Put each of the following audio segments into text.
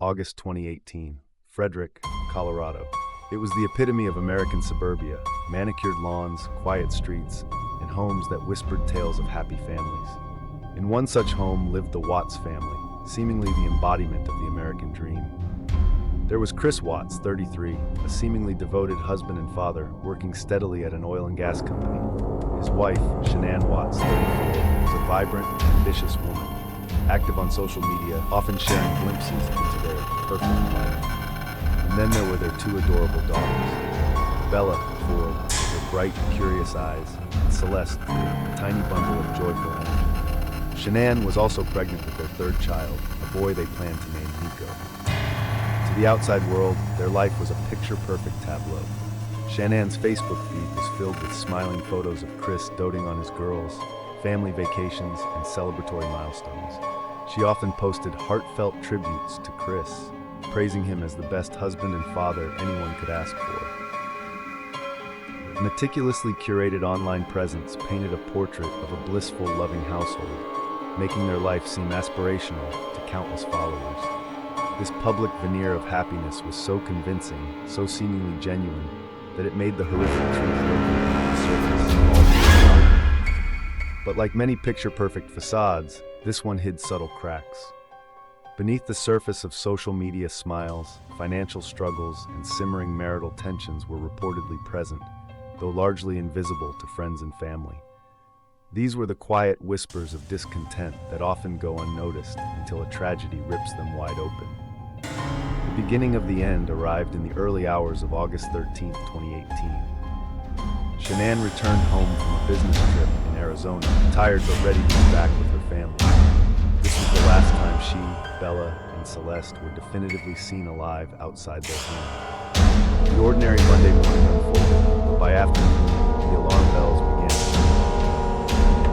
August 2018, Frederick, Colorado. It was the epitome of American suburbia, manicured lawns, quiet streets, and homes that whispered tales of happy families. In one such home lived the Watts family, seemingly the embodiment of the American dream. There was Chris Watts, 33, a seemingly devoted husband and father, working steadily at an oil and gas company. His wife, Shanann Watts, 34, was a vibrant, ambitious woman, active on social media, often sharing glimpses into their perfect life. And then there were their two adorable daughters, Bella, 4, with her bright, curious eyes, and Celeste, 3, a tiny bundle of joyful energy. Shanann was also pregnant with their third child, a boy they planned to name Nico. To the outside world, their life was a picture-perfect tableau. Shanann's Facebook feed was filled with smiling photos of Chris doting on his girls, family vacations, and celebratory milestones. She often posted heartfelt tributes to Chris, praising him as the best husband and father anyone could ask for. Meticulously curated online presence painted a portrait of a blissful, loving household, making their life seem aspirational to countless followers. This public veneer of happiness was so convincing, so seemingly genuine, that it made the horrific truth lurking on the surface all too shocking. But like many picture-perfect facades, this one hid subtle cracks. Beneath the surface of social media smiles, financial struggles, and simmering marital tensions were reportedly present, though largely invisible to friends and family. These were the quiet whispers of discontent that often go unnoticed until a tragedy rips them wide open. The beginning of the end arrived in the early hours of August 13, 2018. Shanann returned home from a business trip in Arizona, tired but ready to be back with her family. This was the last time she, Bella, and Celeste were definitively seen alive outside their home. The ordinary Monday morning unfolded, but by afternoon, the alarm bells began.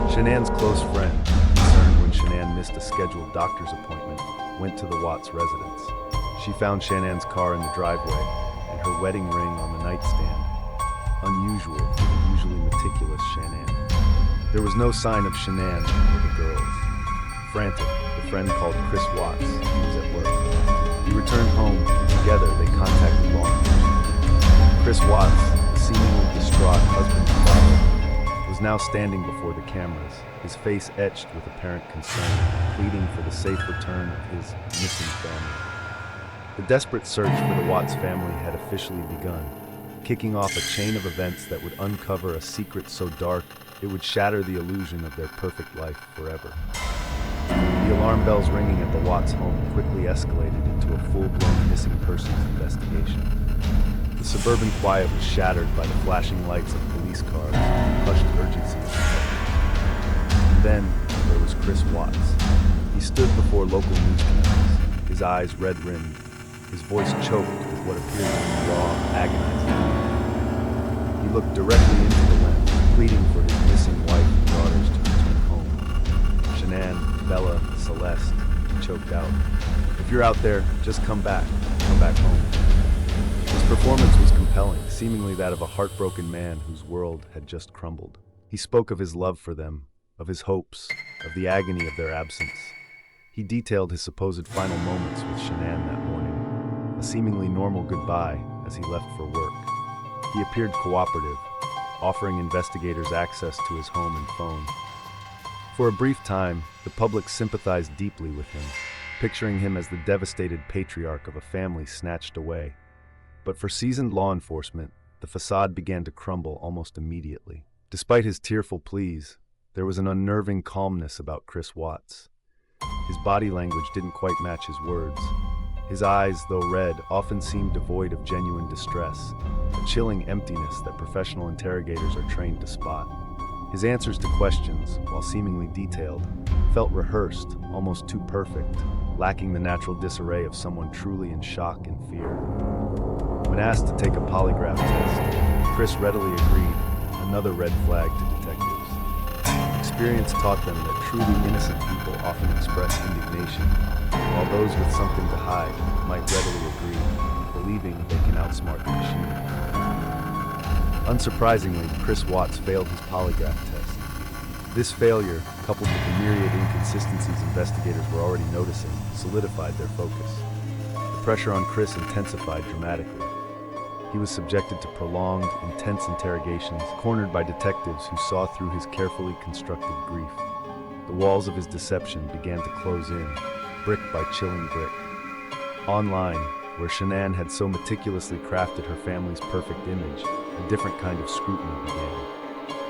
Shanann's close friend, concerned when Shanann missed a scheduled doctor's appointment, went to the Watts residence. She found Shannann's car in the driveway and her wedding ring on the nightstand. Unusual for the usually meticulous Shanann. There was no sign of Shanann or the girls. Frantic, the friend called Chris Watts, who was at work. He returned home, and together they contacted law enforcement. Chris Watts, the seemingly distraught husband and father, was now standing before the cameras, his face etched with apparent concern, pleading for the safe return of his missing family. The desperate search for the Watts family had officially begun, kicking off a chain of events that would uncover a secret so dark it would shatter the illusion of their perfect life forever. The alarm bells ringing at the Watts home quickly escalated into a full-blown missing persons investigation. The suburban quiet was shattered by the flashing lights of police cars and hushed urgency. And then there was Chris Watts. He stood before local news cameras, his eyes red-rimmed, his voice choked with what appeared to be raw, agonizing. He looked directly into the lens, pleading for his missing wife and daughters to return home. Shanann, Bella, Celeste, he choked out. "If you're out there, just come back home." His performance was compelling, seemingly that of a heartbroken man whose world had just crumbled. He spoke of his love for them, of his hopes, of the agony of their absence. He detailed his supposed final moments with Shanann that morning, a seemingly normal goodbye as he left for work. He appeared cooperative, offering investigators access to his home and phone. For a brief time, the public sympathized deeply with him, picturing him as the devastated patriarch of a family snatched away. But for seasoned law enforcement, the facade began to crumble almost immediately. Despite his tearful pleas, there was an unnerving calmness about Chris Watts. His body language didn't quite match his words. His eyes, though red, often seemed devoid of genuine distress, a chilling emptiness that professional interrogators are trained to spot. His answers to questions, while seemingly detailed, felt rehearsed, almost too perfect, lacking the natural disarray of someone truly in shock and fear. When asked to take a polygraph test, Chris readily agreed, another red flag to detectives. Experience taught them that truly innocent people often express indignation, while those with something to hide might readily agree, believing they can outsmart the machine. Unsurprisingly, Chris Watts failed his polygraph test. This failure, coupled with the myriad inconsistencies investigators were already noticing, solidified their focus. pressure on Chris intensified dramatically. He was subjected to prolonged, intense interrogations, cornered by detectives who saw through his carefully constructed grief. The walls of his deception began to close in, brick by chilling brick. Online, where Shanann had so meticulously crafted her family's perfect image, a different kind of scrutiny began.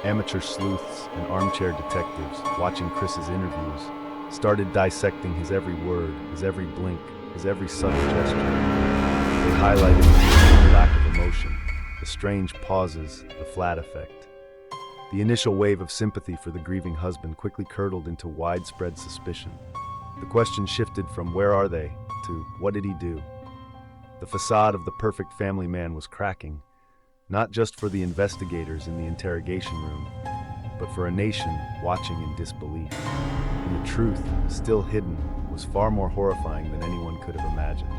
Amateur sleuths and armchair detectives, watching Chris's interviews, started dissecting his every word, his every blink, his every subtle gesture. They highlighted the lack of emotion, the strange pauses, the flat effect. The initial wave of sympathy for the grieving husband quickly curdled into widespread suspicion. The question shifted from "where are they?" to "what did he do?" The facade of the perfect family man was cracking, not just for the investigators in the interrogation room, but for a nation watching in disbelief. And the truth, still hidden, was far more horrifying than anyone could have imagined.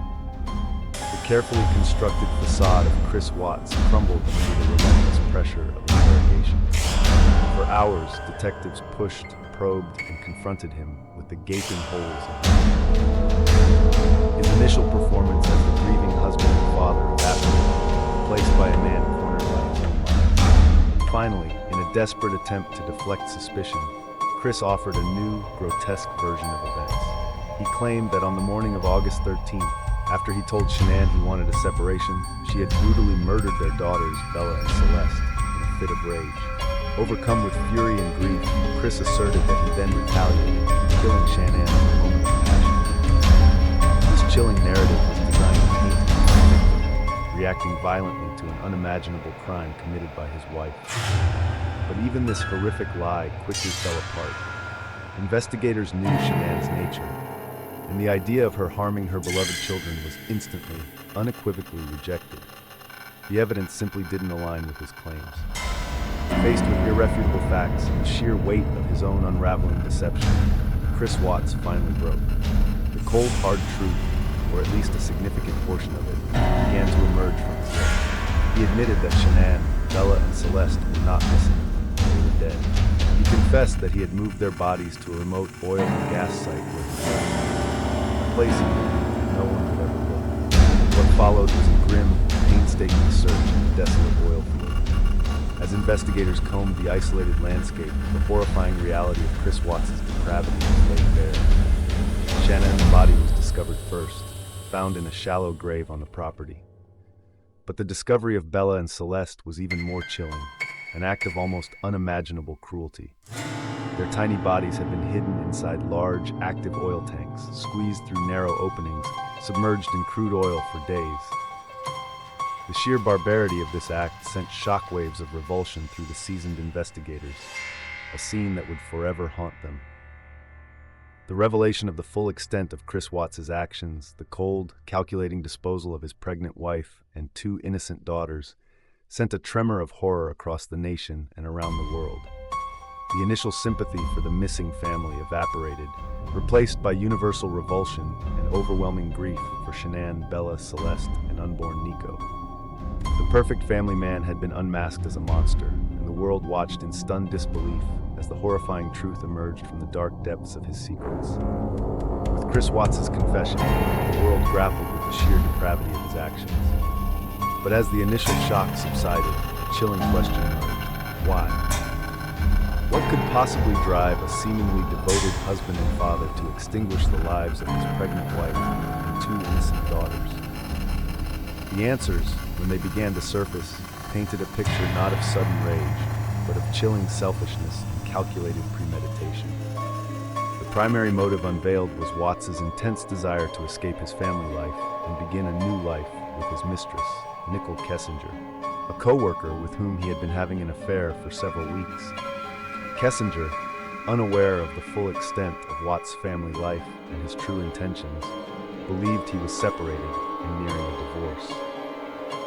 The carefully constructed facade of Chris Watts crumbled under the relentless pressure of interrogation. For hours, detectives pushed, probed, and confronted him with the gaping holes in his initial performance as the grieving husband and father evaporated, replaced by a man cornered by his own lies. Finally, in a desperate attempt to deflect suspicion, Chris offered a new, grotesque version of events. He claimed that on the morning of August 13th, after he told Shanann he wanted a separation, she had brutally murdered their daughters, Bella and Celeste, in a fit of rage. Overcome with fury and grief, Chris asserted that he then retaliated, killing Shanann in a moment of passion. This chilling narrative was designed to paint him as a victim, reacting violently to an unimaginable crime committed by his wife. But even this horrific lie quickly fell apart. Investigators knew Shanann's nature, and the idea of her harming her beloved children was instantly, unequivocally rejected. The evidence simply didn't align with his claims. Faced with irrefutable facts and the sheer weight of his own unraveling deception, Chris Watts finally broke. The cold, hard truth, or at least a significant portion of it, began to emerge from his lips. He admitted that Shanann, Bella, and Celeste were not missing. They were dead. He confessed that he had moved their bodies to a remote oil and gas site where he lived, a place no one could ever look. What followed was a grim, painstaking search in the desolate oil field. As investigators combed the isolated landscape, the horrifying reality of Chris Watts' depravity was laid bare. Shannon's body was discovered first, found in a shallow grave on the property. But the discovery of Bella and Celeste was even more chilling, an act of almost unimaginable cruelty. Their tiny bodies had been hidden inside large, active oil tanks, squeezed through narrow openings, submerged in crude oil for days. The sheer barbarity of this act sent shockwaves of revulsion through the seasoned investigators, a scene that would forever haunt them. The revelation of the full extent of Chris Watts' actions, the cold, calculating disposal of his pregnant wife and two innocent daughters, sent a tremor of horror across the nation and around the world. The initial sympathy for the missing family evaporated, replaced by universal revulsion and overwhelming grief for Shanann, Bella, Celeste, and unborn Nico. The perfect family man had been unmasked as a monster, and the world watched in stunned disbelief as the horrifying truth emerged from the dark depths of his secrets. With Chris Watts' confession, the world grappled with the sheer depravity of his actions. But as the initial shock subsided, a chilling question emerged. Why? What could possibly drive a seemingly devoted husband and father to extinguish the lives of his pregnant wife and two innocent daughters? The answers, when they began to surface, painted a picture not of sudden rage, but of chilling selfishness and calculated premeditation. The primary motive unveiled was Watts' intense desire to escape his family life and begin a new life with his mistress, Nicole Kessinger, a co-worker with whom he had been having an affair for several weeks. Kessinger, unaware of the full extent of Watts' family life and his true intentions, believed he was separated and nearing a divorce.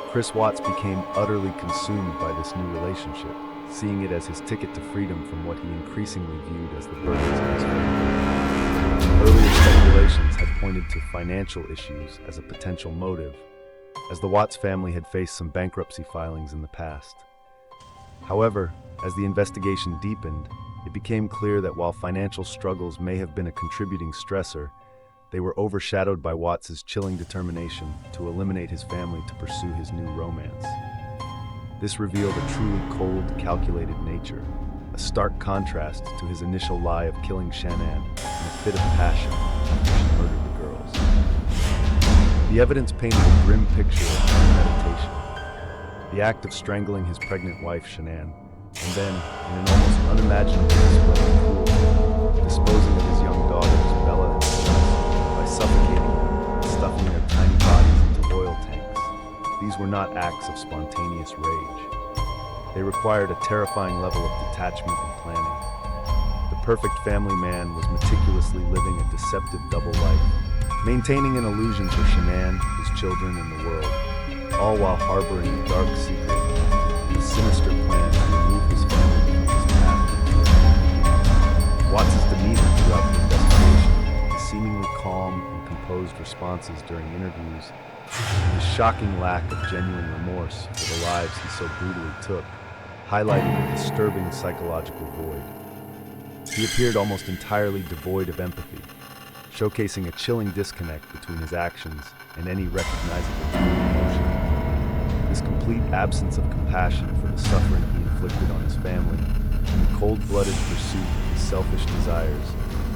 Chris Watts became utterly consumed by this new relationship, seeing it as his ticket to freedom from what he increasingly viewed as the burdens of his family. Earlier speculations had pointed to financial issues as a potential motive, as the Watts family had faced some bankruptcy filings in the past. However, as the investigation deepened, it became clear that while financial struggles may have been a contributing stressor, they were overshadowed by Watts's chilling determination to eliminate his family to pursue his new romance. This revealed a truly cold, calculated nature, a stark contrast to his initial lie of killing Shanann in a fit of passion after she murdered the girls. The evidence painted a grim picture of premeditation. The act of strangling his pregnant wife, Shanann, and then, in an almost unimaginable display of cruelty, disposing of his young daughters, Bella and Celeste, by suffocating them and stuffing their tiny bodies into oil tanks. These were not acts of spontaneous rage. They required a terrifying level of detachment and planning. The perfect family man was meticulously living a deceptive double life, maintaining an illusion for Shanann, his children, and the world, all while harboring a dark secret, a sinister plan to remove his family from his path. Watts's demeanor throughout the investigation, his seemingly calm and composed responses during interviews, and his shocking lack of genuine remorse for the lives he so brutally took, highlighted a disturbing psychological void. He appeared almost entirely devoid of empathy, showcasing a chilling disconnect between his actions and any recognizable human emotion. This complete absence of compassion for the suffering he inflicted on his family and the cold-blooded pursuit of his selfish desires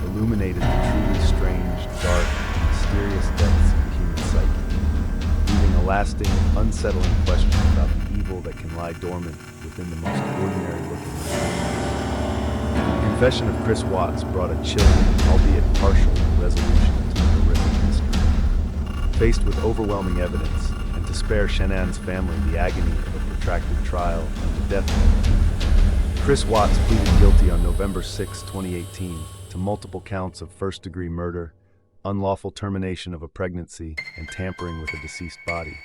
illuminated the truly strange, dark, and mysterious depths of the human psyche, leaving a lasting, unsettling question about the evil that can lie dormant within the most ordinary-looking man. The confession of Chris Watts brought a chilling, albeit partial, resolution to the horrific mystery. Faced with overwhelming evidence, and to spare Shanann's family the agony of a protracted trial and the death penalty, Chris Watts pleaded guilty on November 6, 2018, to multiple counts of first-degree murder, unlawful termination of a pregnancy, and tampering with a deceased body.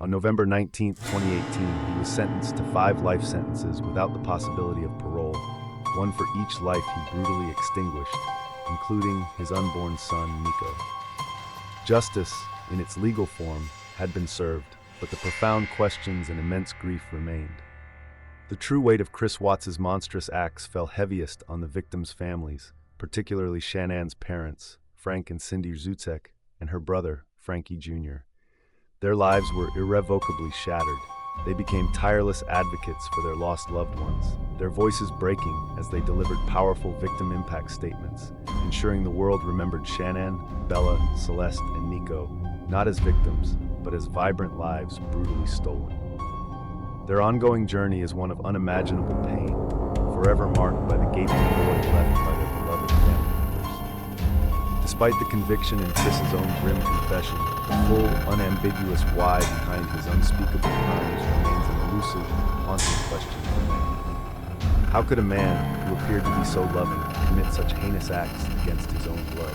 On November 19, 2018, he was sentenced to 5 life sentences without the possibility of parole, one for each life he brutally extinguished, including his unborn son, Nico. Justice, in its legal form, had been served, but the profound questions and immense grief remained. The true weight of Chris Watts's monstrous acts fell heaviest on the victims' families, particularly Shanann's parents, Frank and Cindy Zutek, and her brother, Frankie Jr. Their lives were irrevocably shattered. They became tireless advocates for their lost loved ones, their voices breaking as they delivered powerful victim impact statements, ensuring the world remembered Shanann, Bella, Celeste, and Nico, not as victims, but as vibrant lives brutally stolen. Their ongoing journey is one of unimaginable pain, forever marked by the gaping void left by their beloved family members. Despite the conviction in Chris's own grim confession, the full, unambiguous why behind his unspeakable crimes remains an elusive, haunting question for many. How could a man, who appeared to be so loving, commit such heinous acts against his own blood?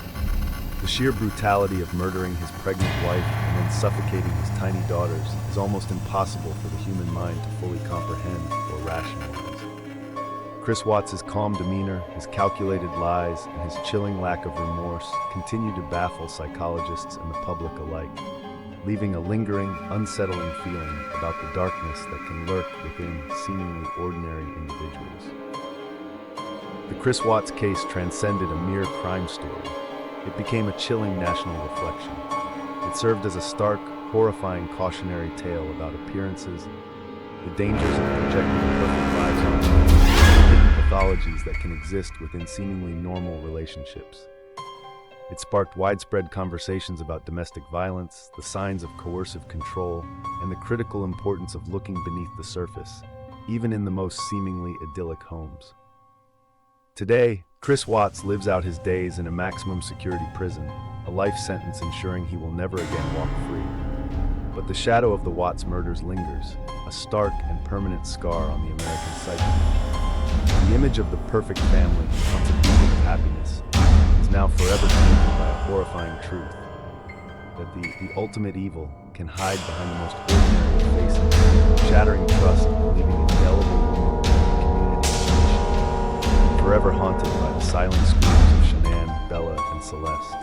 The sheer brutality of murdering his pregnant wife and then suffocating his tiny daughters is almost impossible for the human mind to fully comprehend or rationalize. Chris Watts' calm demeanor, his calculated lies, and his chilling lack of remorse continue to baffle psychologists and the public alike, leaving a lingering, unsettling feeling about the darkness that can lurk within seemingly ordinary individuals. The Chris Watts case transcended a mere crime story. It became a chilling national reflection. It served as a stark, horrifying cautionary tale about appearances, the dangers of projecting perfect lives onto others, and hidden pathologies that can exist within seemingly normal relationships. It sparked widespread conversations about domestic violence, the signs of coercive control, and the critical importance of looking beneath the surface, even in the most seemingly idyllic homes. Today, Chris Watts lives out his days in a maximum security prison, a life sentence ensuring he will never again walk free. But the shadow of the Watts murders lingers, a stark and permanent scar on the American psyche. The image of the perfect family, once a beacon of happiness, is now forever tainted by a horrifying truth, that the ultimate evil can hide behind the most ordinary of faces, shattering trust and leaving indelible wounds in the community and nation, forever haunted by the silent screams of Shanann, Bella, and Celeste.